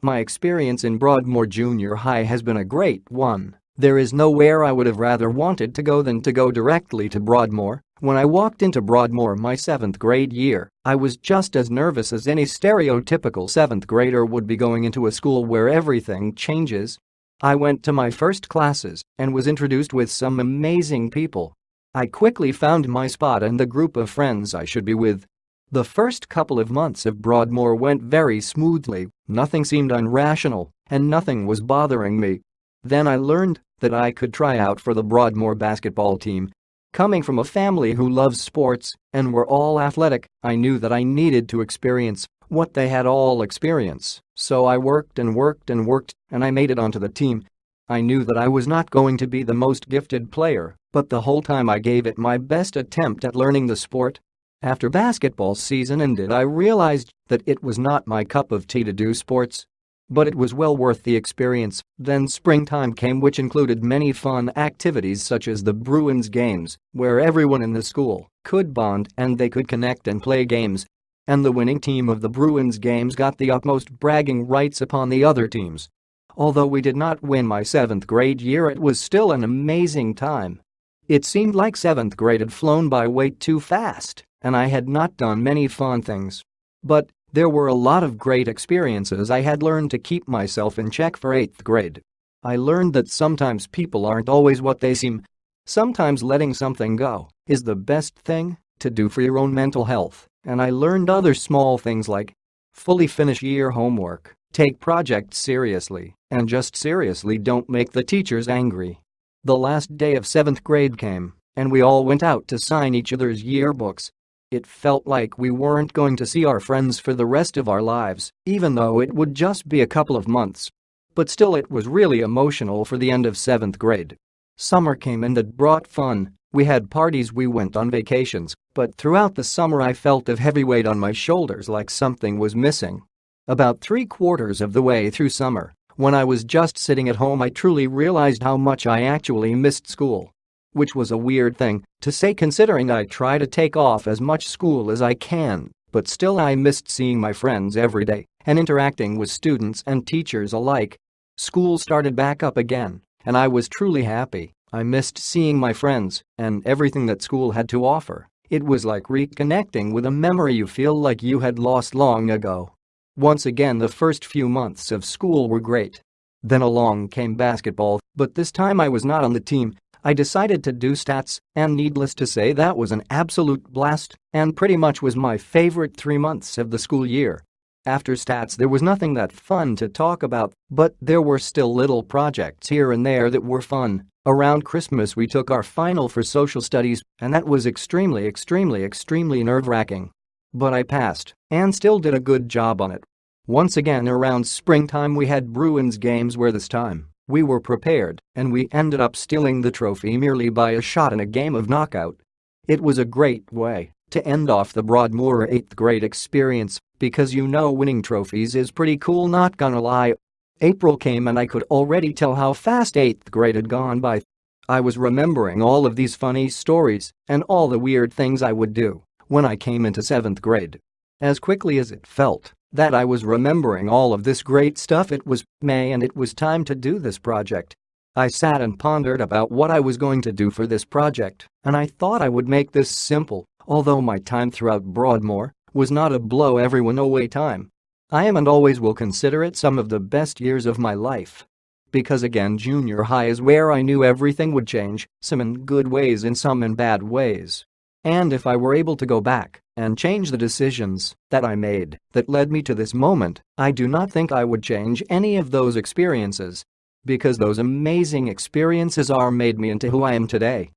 My experience in Broadmoor Junior High has been a great one. There is nowhere I would have rather wanted to go than to go directly to Broadmoor. When I walked into Broadmoor my 7th grade year, I was just as nervous as any stereotypical 7th grader would be going into a school where everything changes. I went to my first classes and was introduced with some amazing people. I quickly found my spot and the group of friends I should be with. The first couple of months of Broadmoor went very smoothly, nothing seemed irrational, and nothing was bothering me. Then I learned that I could try out for the Broadmoor basketball team. Coming from a family who loves sports and were all athletic, I knew that I needed to experience what they had all experienced, so I worked and worked and worked, and I made it onto the team. I knew that I was not going to be the most gifted player, but the whole time I gave it my best attempt at learning the sport. After basketball season ended, I realized that it was not my cup of tea to do sports. But it was well worth the experience. Then springtime came, which included many fun activities such as the Bruins games, where everyone in the school could bond and they could connect and play games. And the winning team of the Bruins games got the utmost bragging rights upon the other teams. Although we did not win my 7th grade year, it was still an amazing time. It seemed like 7th grade had flown by way too fast, and I had not done many fun things. But there were a lot of great experiences. I had learned to keep myself in check for 8th grade. I learned that sometimes people aren't always what they seem. Sometimes letting something go is the best thing to do for your own mental health, and I learned other small things like fully finish your homework, take projects seriously, and just seriously don't make the teachers angry. The last day of 7th grade came, and we all went out to sign each other's yearbooks. It felt like we weren't going to see our friends for the rest of our lives, even though it would just be a couple of months. But still, it was really emotional for the end of 7th grade. Summer came and it brought fun. We had parties, we went on vacations, but throughout the summer I felt a heavy weight on my shoulders, like something was missing. About 3/4 of the way through summer, when I was just sitting at home, I truly realized how much I actually missed school. Which was a weird thing to say considering I try to take off as much school as I can, but still I missed seeing my friends every day and interacting with students and teachers alike. School started back up again, and I was truly happy. I missed seeing my friends and everything that school had to offer. It was like reconnecting with a memory you feel like you had lost long ago. Once again, the first few months of school were great. Then along came basketball, but this time I was not on the team. I decided to do stats, and needless to say that was an absolute blast and pretty much was my favorite 3 months of the school year. After stats there was nothing that fun to talk about, but there were still little projects here and there that were fun. Around Christmas we took our final for social studies, and that was extremely nerve-wracking. But I passed, and still did a good job on it. Once again around springtime we had Bruins games where this time we were prepared, and we ended up stealing the trophy merely by a shot in a game of knockout. It was a great way to end off the Broadmoor 8th grade experience, because winning trophies is pretty cool, not gonna lie. April came and I could already tell how fast 8th grade had gone by. I was remembering all of these funny stories and all the weird things I would do when I came into 7th grade. As quickly as it felt that I was remembering all of this great stuff, it was May and it was time to do this project. I sat and pondered about what I was going to do for this project, and I thought I would make this simple. Although my time throughout Broadmoor was not a blow everyone away time, I am and always will consider it some of the best years of my life. Because again, junior high is where I knew everything would change, some in good ways and some in bad ways. And if I were able to go back and change the decisions that I made that led me to this moment, I do not think I would change any of those experiences. Because those amazing experiences are made me into who I am today.